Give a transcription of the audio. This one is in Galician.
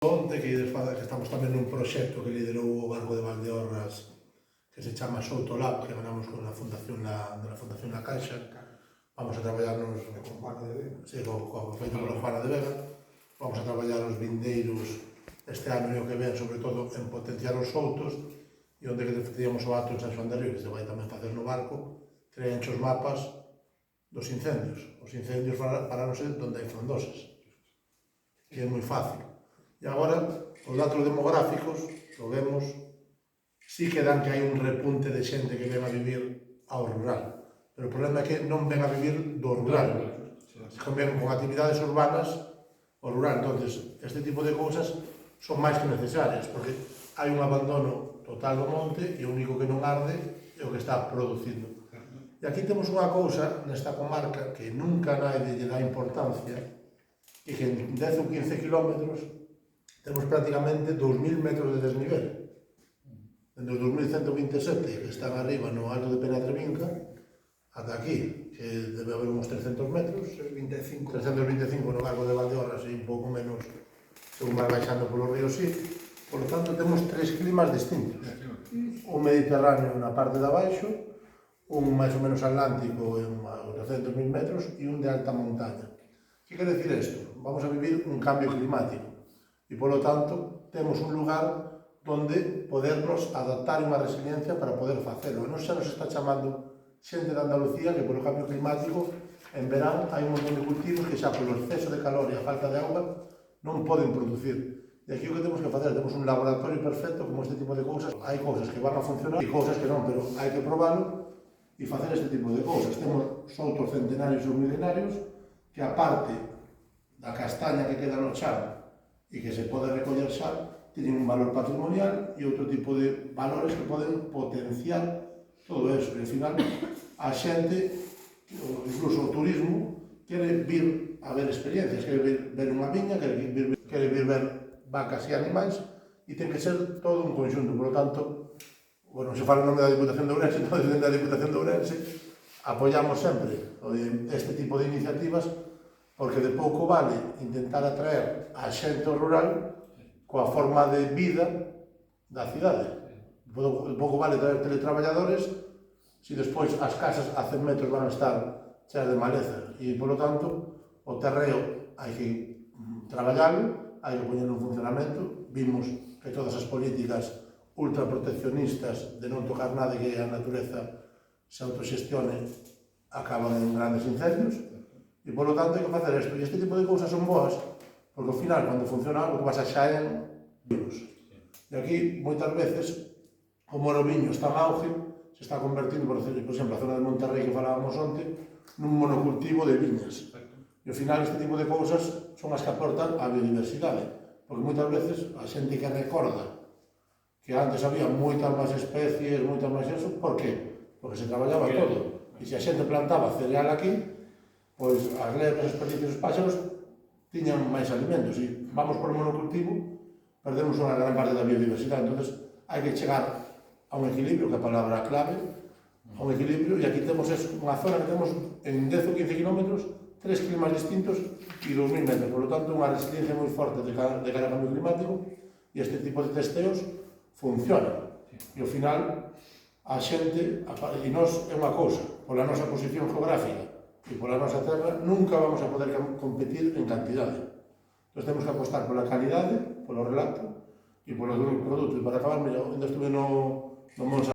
Onte que estamos tamén nun proxecto que liderou o Banco de Valdeorras que se chama Souto Lab, que ganamos con a Fundación La Caixa. Vamos a traballar nos feito pola Juana de Vega. Vamos a traballar os vindeiros este ano e o que ven, sobre todo, en potenciar os soutos, e onde que teníamos o acto en San Xoán de Río, que se vai tamén facer no barco, traenche os mapas dos incendios. Os incendios paráronse onde hai frondosas, que é moi fácil. E agora, os datos demográficos, lo vemos, sí que dan que hai un repunte de xente que ven a vivir ao rural. Pero o problema é que non ven a vivir do rural. Ven con actividades urbanas ao rural. Entón, este tipo de cousas son máis que necesarias, porque hai un abandono total do monte e o único que non arde é o que está producindo. E aquí temos unha cousa nesta comarca que nunca nadie lle dá importancia, e que en 10 ou 15 kilómetros temos prácticamente 2.000 metros de desnivel. Dende os 2.127 que están arriba no alto de Penatrevinca ata aquí, que debe haber uns 300 metros, 325 no Banco de Valdeorras e un pouco menos según vai baixando polo río sí. Por lo tanto, temos tres climas distintos. Un mediterráneo na parte de abaixo, un máis ou menos atlántico en 800.000 metros e un de alta montaña. Que quere dicir isto? Vamos a vivir un cambio climático e, polo tanto, temos un lugar onde podernos adaptar unha resiliencia para poder facelo. E non xa nos está chamando xente de Andalucía que, polo cambio climático, en verán hai un montón de cultivos que xa polo exceso de calor e a falta de auga non poden producir. E aquí o que temos que facer, temos un laboratorio perfecto como este tipo de cousas. Hai cousas que van a funcionar e cousas que non, pero hai que probalo e facer este tipo de cousas. Temos soutos centenarios ou milenarios que, aparte da castaña que queda no chan e que se pode recoller xa, teñen un valor patrimonial e outro tipo de valores que poden potenciar todo eso. E, ao final, a xente, incluso o turismo, quere vir a ver experiencias, quere vir ver unha viña, quere vir ver vacas e animais, e ten que ser todo un conxunto. Por lo tanto, bueno, se fala en nome da Diputación de Ourense, então, desde a Diputación de Ourense, apoiamos sempre este tipo de iniciativas, porque de pouco vale intentar atraer a xente rural coa forma de vida da cidade. De pouco vale traer teletraballadores se despois as casas a 100 metros van a estar cheas de maleza. E, polo tanto, o terreo hai que traballalo, hai que poñerlo en funcionamento. Vimos que todas as políticas ultraproteccionistas de non tocar nada e que a natureza se autoxestione acaban en grandes incendios. E, polo tanto, hai que facer isto. E este tipo de cousas son boas, porque, ao final, cando funciona algo, vas a xaen virus. E aquí, moitas veces, como o viño está en auge, se está convertindo, por exemplo, a zona de Monterrey que falábamos onte, nun monocultivo de viñas. E, ao final, este tipo de cousas son as que aportan a biodiversidade. Porque, moitas veces, a xente que recorda que antes había moitas máis especies, moitas máis eso, por qué? Porque se traballaba todo. E se a xente plantaba cereal aquí, pois as lebres, as perdices e os páxaros tiñan máis alimentos. E vamos por o monocultivo, perdemos unha gran parte da biodiversidade. Entón, hai que chegar a un equilibrio, que é a palabra clave, a un equilibrio, e aquí temos unha zona que temos en 10 ou 15 kilómetros, tres climas distintos e 2.000 metros. Por lo tanto, unha resiliencia moi forte de cara ao cambio climático, e este tipo de testeos funciona. E ao final, a xente, e nós é unha cousa, pola nosa posición geográfica e pola nosa terra, nunca vamos a poder competir en cantidade. Entón, temos que apostar pola calidade, polo relato e polo produto. E para acabar, onde estuve no Monsa